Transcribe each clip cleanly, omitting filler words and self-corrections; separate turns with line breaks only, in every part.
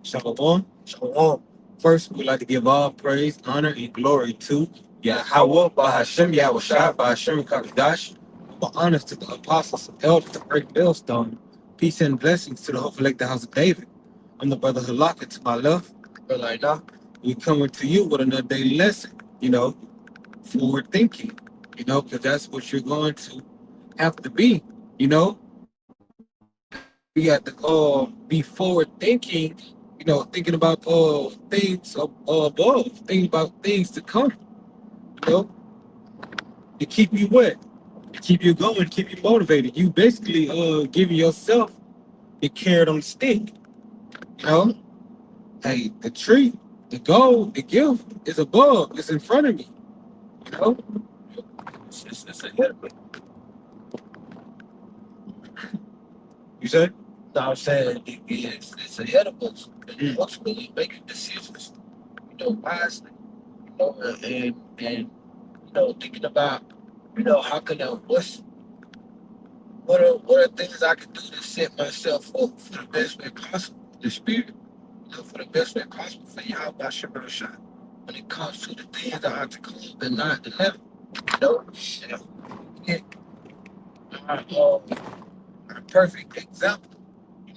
Shalom.
Shalom.
First, we'd like to give all praise, honor, and glory to Yahweh, Bahashem, Yahweh Shai, Bahashem, Kakadash. But honors to the apostles and elders, the great millstone. Peace and blessings to the hopeful lake, the house of David. I'm the brother Halak, and to my left,
Brother Ida.
we coming to you with another daily lesson, forward thinking, because that's what you're going to have to be, we got to be forward thinking, thinking about things above, thinking about things to come, you know, to keep you wet, to keep you going, keep you motivated. You basically giving yourself the carrot on the stick, you know. Hey, the tree, the goal, the gift is above, it's in front of me, you know.
It's ahead of me.
You say?
No, I'm saying it's ahead of us. And ultimately making decisions, wisely, and thinking about, how can I, what are things I can do to set myself up for the best way possible, the spirit, for the best way possible for y'all by Shabbat when it comes to the things that are to come and not the level, and our, uh, our perfect example,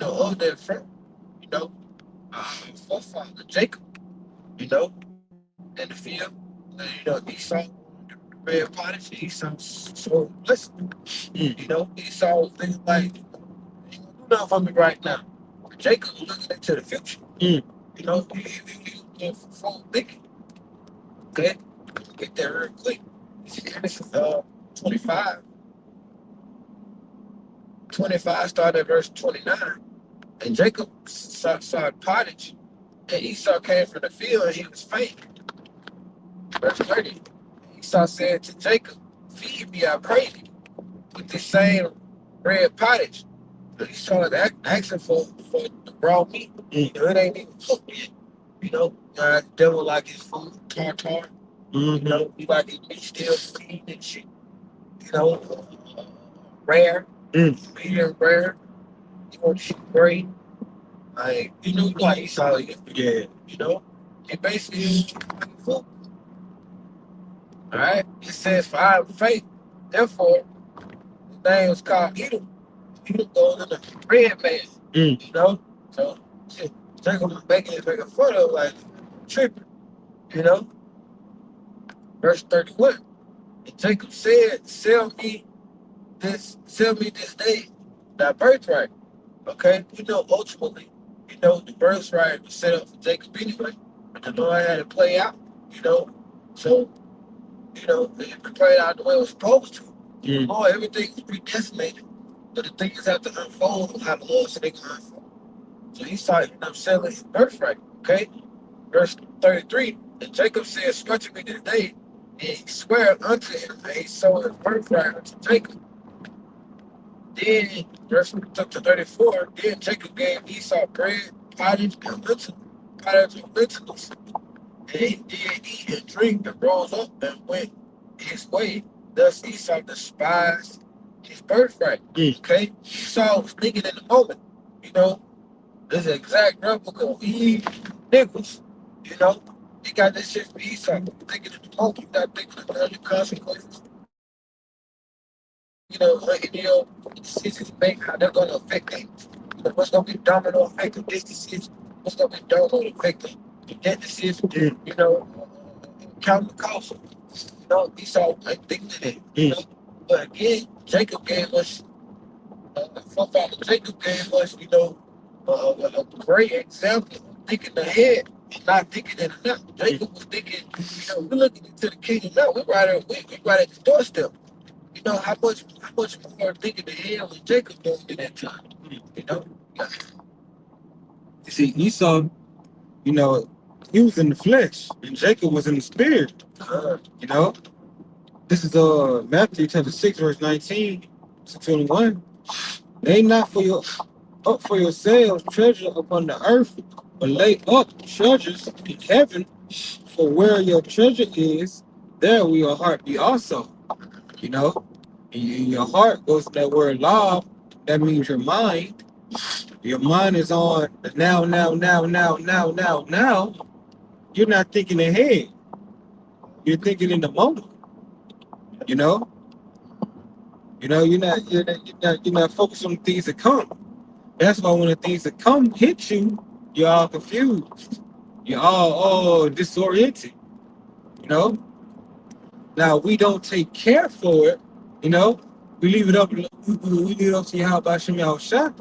of that from, you know, our forefather Jacob, in the field, Esau, the red pottage, Esau so blessed, Esau was thinking like, ain't gonna do nothing for me right now. Jacob was looking into the future, he was forward thinking. Okay, get there real quick. Genesis 25, 25 started at verse 29. And Jacob saw pottage, and Esau came from the field, and he was faint. Verse 30. Esau said to Jacob, feed me, I pray thee, with the same red pottage. But Esau was asking for the raw meat. It ain't even cooked yet. The devil like his food, tartar. He like his meat still clean and shit. Rare, medium rare. He want shit great. Like, like Esau,
Yeah.
It basically is food. All right. It says, for I am faith. Therefore, the name is called Edom. Edom goes in the red man. So shit, Jacob was making fun of like tripping, you know. Verse 31. And Jacob said, sell me this day thy birthright. Okay? Ultimately, the birthright was set up for Jacob anyway. But the Lord had to play out, So, it played out the way it was supposed to. Lord, everything is predestinated. But the things have to unfold on how the Lord said they can unfold. So he started selling his birthright. Okay? Verse 33. And Jacob said, stretch me this day, and he swore unto him, and he sold his birthright unto Jacob. Then, verse 34, then Jacob gave Esau bread, pottage, and lentils. And he did eat and drink and rose up and went his way. Thus Esau despised his birthright. Okay? Esau was thinking in the moment, this is an exact replica of Eve Nichols. He got this shit from Esau. Thinking in the moment, you got thinking of the consequences. The decisions you make, how they're going to affect things. What's going to be domino effect of this decision? What's going to be domino effect of that decision? Count the cost. Esau ain't thinking of that. But again, Jacob gave us, forefather Jacob gave us, a great example of thinking ahead and not thinking in the now. Jacob was thinking, we're looking into the kingdom now. We're right at the doorstep. How much more thinking ahead was Jacob doing in that time? Yeah.
You see, Esau, he was in the flesh, and Jacob was in the spirit. This is Matthew chapter 6, verse 19 to 21. Lay not up for yourselves treasure upon the earth, but lay up treasures in heaven, for where your treasure is, there will your heart be also. In your heart goes that word law, that means your mind. Your mind is on the now, now, now, now, now, now, now. You're not thinking ahead. You're thinking in the moment. You know. You're not focused on the things that come. That's why when the things that come hit you, you're all confused. You're all disoriented. You know. Now we don't take care for it. You know. We leave it up. We leave it up to Yahweh Shem Yahushua.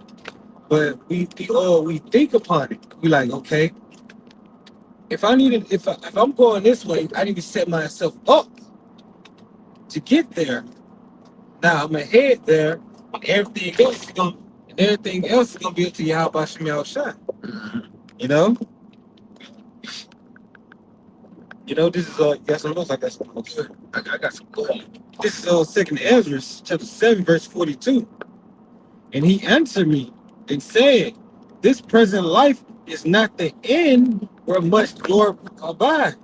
But we think upon it. We like, okay, if I'm going this way, I need to set myself up to get there. Now I'm ahead there, and everything else is gonna be up to Yahweh Shem Yahushua. You know. This is you got some notes. I got some notes.
I got some good.
This is Second Ezra, chapter 7, verse 42. And he answered me and said, "This present life is not the end where much glory abide.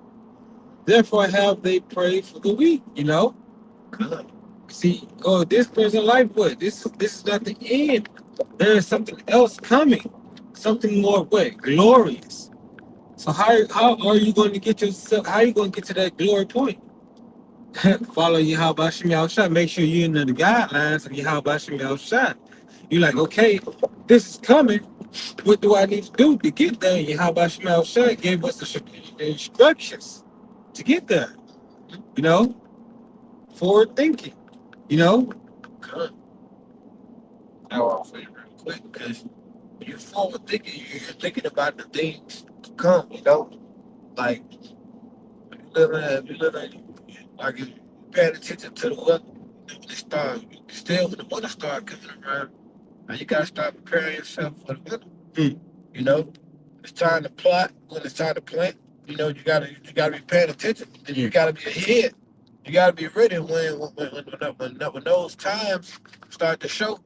Therefore have they prayed for the weak."
Good.
See, this present life, what? This is not the end. There is something else coming, something more what? Glorious. So how are you going to get yourself? How are you going to get to that glory point? Follow Yahweh Shem Yahushua. Make sure you're in the guidelines of Yahweh Shem Yahushua. You're like, okay, this is coming. What do I need to do to get there? Yahweh Shem Yahushua gave us the instructions to get there. Forward thinking.
Good. Now I'll say real quick because when you're forward thinking, you're thinking about the things to come. Like if you like if you paying attention to the weather, when it start, still when the weather start coming around, now you gotta start preparing yourself for the weather.
Mm.
It's time to plot when it's time to plant. You gotta be paying attention. And you gotta be ahead. You gotta be ready when those times start to show.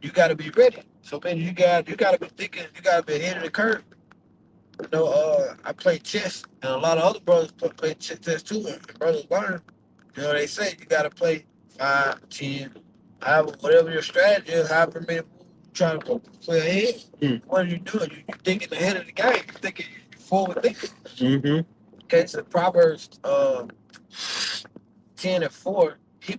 You gotta be ready. So man, you gotta be thinking. You gotta be ahead of the curve. I play chess, and a lot of other brothers play chess too. And brothers learn. They say you gotta play 5, 10, however, whatever your strategy is, however many moves you try to play ahead.
Mm.
What are you doing? You're thinking ahead of the game. You're thinking forward thinking.
Mm-hmm.
Okay, so Proverbs 10:4, he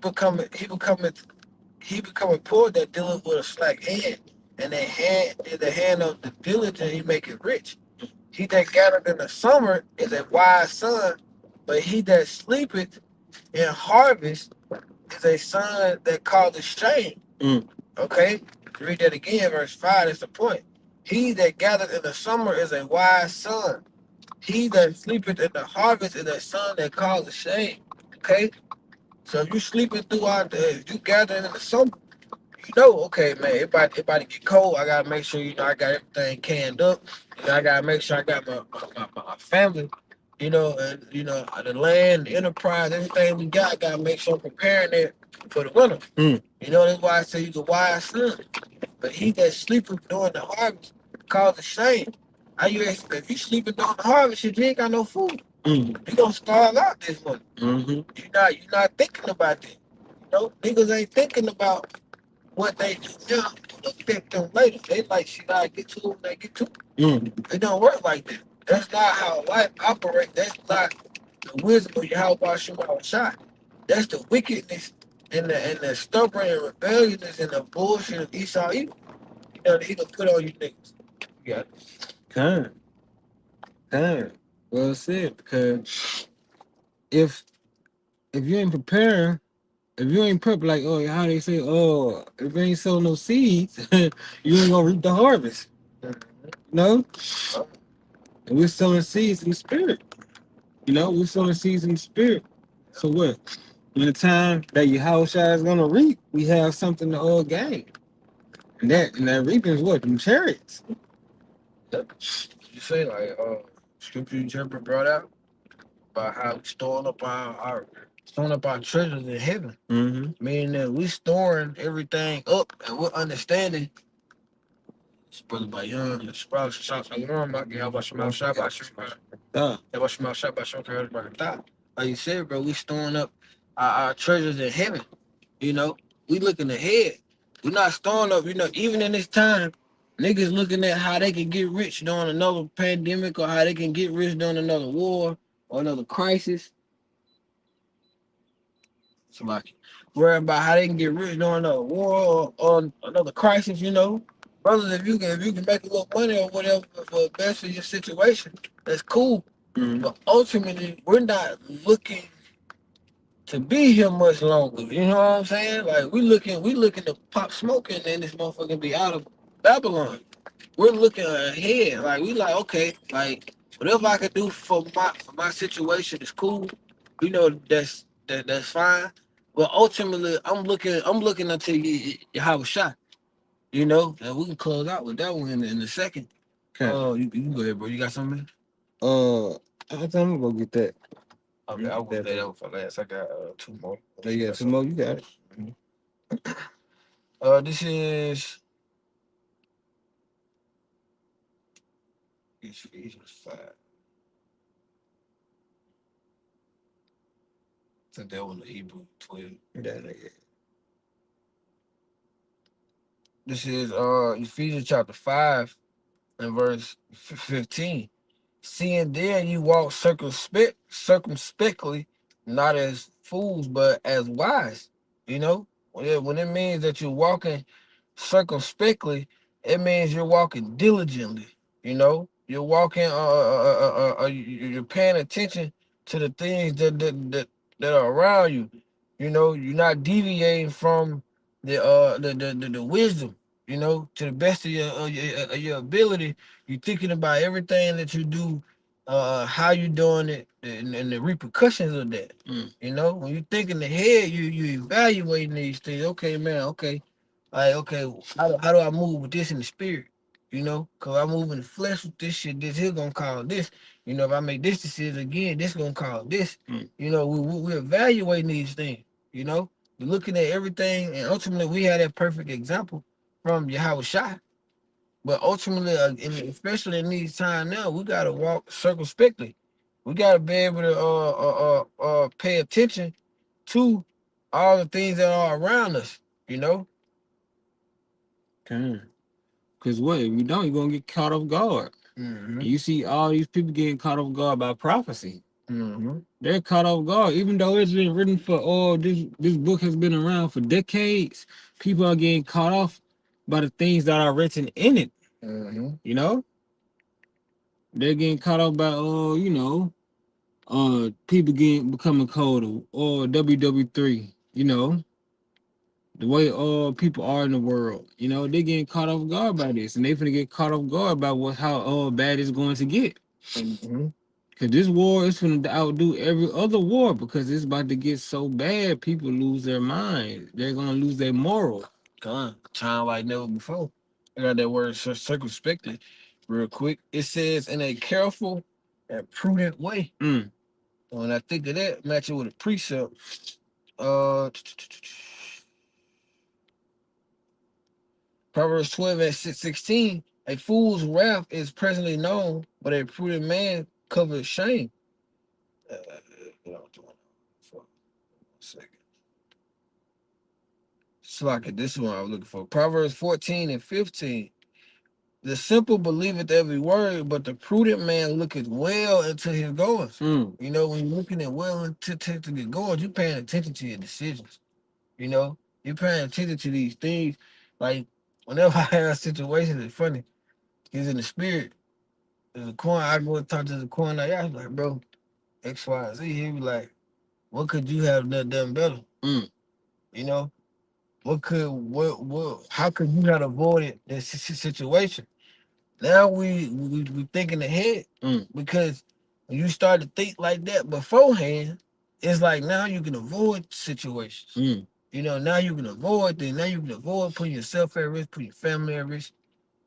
becoming poor that dealeth with a slack hand, and the hand of the diligent he make it rich. He that gathereth in the summer is a wise son, but he that sleepeth in harvest is a son that causeth shame.
Mm.
Okay, read that again, verse 5. That's the point. He that gathereth in the summer is a wise son. He that sleepeth in the harvest is a son that causeth shame. Okay. So if you sleeping throughout if you gathering in the summer, okay, man, it about to get cold. I gotta make sure, I got everything canned up. I gotta make sure I got my family, and the land, the enterprise, everything we got, I gotta make sure I'm preparing it for the winter.
Mm.
That's why I say he's a wise son. But he that sleeping during the harvest causes shame. If you sleeping during the harvest, you ain't got no food.
Mm.
You're gonna starve out this month.
Mm-hmm.
You're not thinking about that. Niggas ain't thinking about what they do now will affect them later. They like shit I get to when they get to.
Mm.
It don't work like that. That's not how life operates. That's not the wisdom of Yahweh Shem Yahushua. That's the wickedness and the stubborn and rebelliousness and the bullshit of Esau evil. That he gonna put on you niggas. You got it.
Kind. Well said, because if you ain't preparing, if you ain't prep, like, how they say, if you ain't sowing no seeds, you ain't gonna reap the harvest. No? And we're sowing seeds in the spirit. We're sowing seeds in the spirit. So what? When the time that Yahushua is gonna reap, we have something to gain. And that reaping is what? Them chariots.
You say scripture you just brought out about how we storing up our treasures in heaven.
Mm-hmm.
Meaning that we storing everything up and we're understanding. It's Brother Bayan, the sprouts, shots like like you said, bro, we storing up our treasures in heaven. We looking ahead. We're not storing up, even in this time Niggas looking at how they can get rich during another pandemic or how they can get rich during another war or another crisis. Somebody worry about how they can get rich during another war or another crisis, you know. Brothers, if you can make a little money or whatever for best for your situation, that's cool.
Mhm.
But ultimately, we're not looking to be here much longer. You know what I'm saying? Like we looking to pop smoke and then this motherfucker be out of Babylon. We're looking ahead. Like we like, okay, like whatever I can do for my situation is cool. You know, that's fine. But ultimately I'm looking until you have a shot. You know, and we can close out with that one in a second.
Okay.
You can go ahead, bro. You got something?
I think I'm gonna go get that.
Okay, I will say that one for last. I got 2 more.
Oh, you got 2 more? You got it.
This is Ephesians 5. I think that was the Hebrew 12.
Yeah.
This is Ephesians chapter 5 and verse 15. Seeing then you walk circumspectly, not as fools, but as wise. You know, when it means that you're walking circumspectly, it means you're walking diligently. You know, you're walking. You're paying attention to the things that are around you. You know, you're not deviating from the wisdom. You know, to the best of your ability, you're thinking about everything that you do, how you doing it, and the repercussions of that. You know, when you thinking ahead, you evaluating these things. Okay, man. Okay, like okay, how do I move with this in the spirit? You know, cause I move in the flesh with this shit. This here gonna cause this. You know, if I make this decision again, this gonna cause this. You know, we're evaluating these things. You know, we're looking at everything, and ultimately we had that perfect example from Yahweh Shai. But ultimately, especially in these times now, we gotta walk circumspectly. We gotta be able to pay attention to all the things that are around us. You know.
Okay. Because what if you don't, you're gonna get caught off guard.
Mm-hmm.
You see all these people getting caught off guard by prophecy.
Mm-hmm.
They're caught off guard, even though it's been written for this book has been around for decades. People are getting caught off by the things that are written in it.
Mm-hmm.
You know, they're getting caught off by people becoming colder or WW3. You know, the way people are in the world. You know, they're getting caught off guard by this, and they finna get caught off guard by how bad it's going to get.
Mm-hmm.
Cause this war is going to outdo every other war because it's about to get so bad. People lose their mind. They're gonna lose their moral.
Time like never before. I got that word circumspectly real quick. It says in a careful and prudent way. When I think of that, match it with a precept. Proverbs 12 and 16. A fool's wrath is presently known, but a prudent man covers shame. This is what I was looking for. Proverbs 14 and 15. The simple believeth every word, but the prudent man looketh well into his goings. You know, when you're looking at well into get going, you're paying attention to your decisions. You know, you're paying attention to these things. Like, whenever I have situations, it's funny. He's in the spirit. There's a coin. I go and talk to the coin. I was like, bro, X, Y, Z. He be like, what could you have done better? You know, how could you not avoid this situation? Now we thinking ahead because when you start to think like that beforehand, it's like now you can avoid situations. You know, now you can avoid things. Now you can avoid putting yourself at risk, putting your family at risk.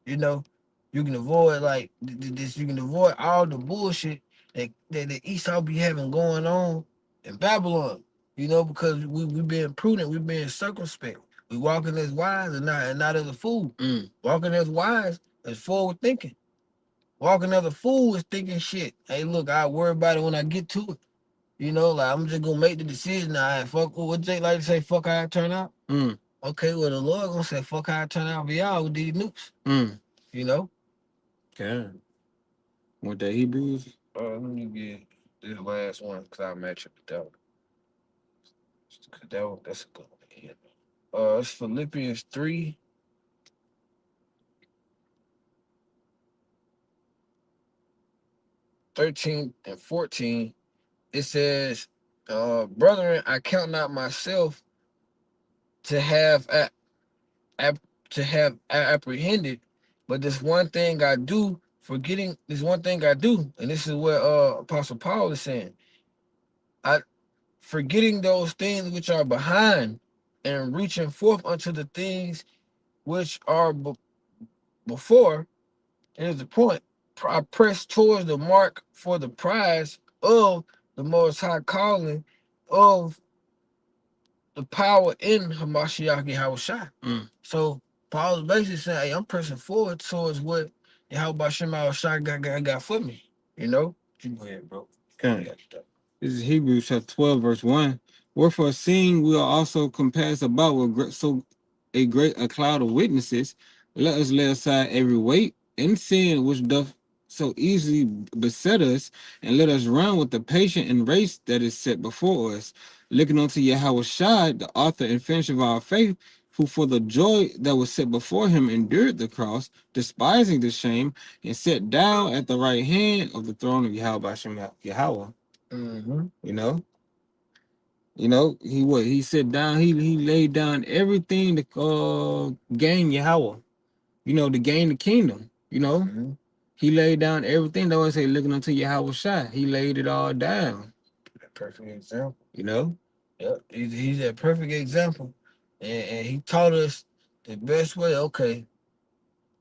You know, you can avoid like this. You can avoid all the bullshit that Esau be having going on in Babylon. You know, because we being prudent, we being circumspect. We walking as wise and not as a fool. Walking as wise as forward thinking. Walking as a fool is thinking shit. Hey, look, I worry about it when I get to it. You know, like I'm just gonna make the decision. Now, fuck what Jake like to say. Fuck how I turn out. Okay, well the Lord gonna say fuck how I turn out for y'all with these nukes. You know.
Okay. With the Hebrews.
Let me get this last one because I match up with that one. 'Cause that's a good one. Yeah. It's Philippians 3. 13 and 14. It says, brethren, I count not myself to have apprehended, but this one thing I do, forgetting this one thing I do, and this is what Apostle Paul is saying. I forgetting those things which are behind and reaching forth unto the things which are before. Here's the point. I press towards the mark for the prize of the most high calling of the power in Hamashiach Yahushua. So Paul is basically saying, hey, I'm pressing forward towards what Yahweh Shem Yahushua got for me. You know? You go ahead, bro.
Okay. This is Hebrews chapter 12, verse 1. Wherefore, seeing we are also compassed about with a great cloud of witnesses, let us lay aside every weight and sin which doth so easily beset us, and let us run with the patient and race that is set before us, looking unto Yahweh Shai, the author and finisher of our faith, who for the joy that was set before him endured the cross, despising the shame, and sat down at the right hand of the throne of Yahweh Hashem Yahweh. You know, he sat down, he laid down everything to gain Yahweh, to gain the kingdom, He laid down everything. That was say looking unto Yahweh Shai. He laid it all down.
A perfect example.
Yep,
he's a perfect example. And he taught us the best way, okay.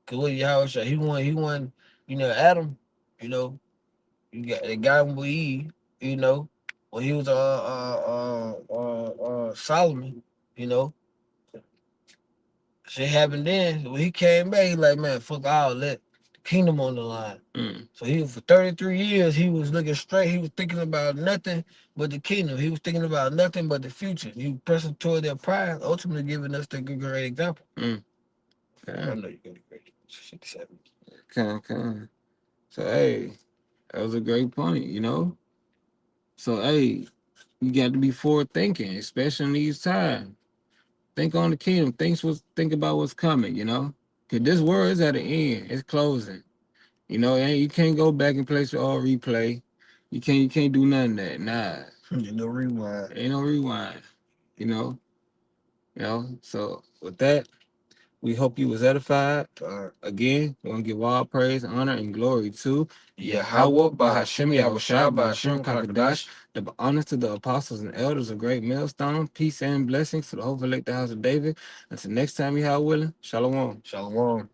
Cause what Yahweh Shai, he won, Adam, you got the guy with Eve, when he was Solomon, shit happened then. When he came back, he like, man, fuck all that. The kingdom on the line. So he for 33 years, he was looking straight. He was thinking about nothing but the kingdom. He was thinking about nothing but the future. He was pressing toward their pride, ultimately giving us the great example.
Okay.
I know you're gonna be great. 57.
Okay. So hey, that was a great point, So hey, you got to be forward thinking, especially in these times. Think on the kingdom. Think about what's coming, Cause this world is at the end. It's closing. And you can't go back and place all replay. You can't do none of that. Nah.
Ain't no rewind.
Ain't no rewind. So with that, we hope you was edified. Again, we're gonna give all praise, honor, and glory to Yahweh, Bahashem, Yahushua, Bahashem, Kakadash, the honor to the apostles and elders of Great Millstone, peace and blessings to the whole elect the house of David. Until next time, Yahweh willing, shalom.
Shalom.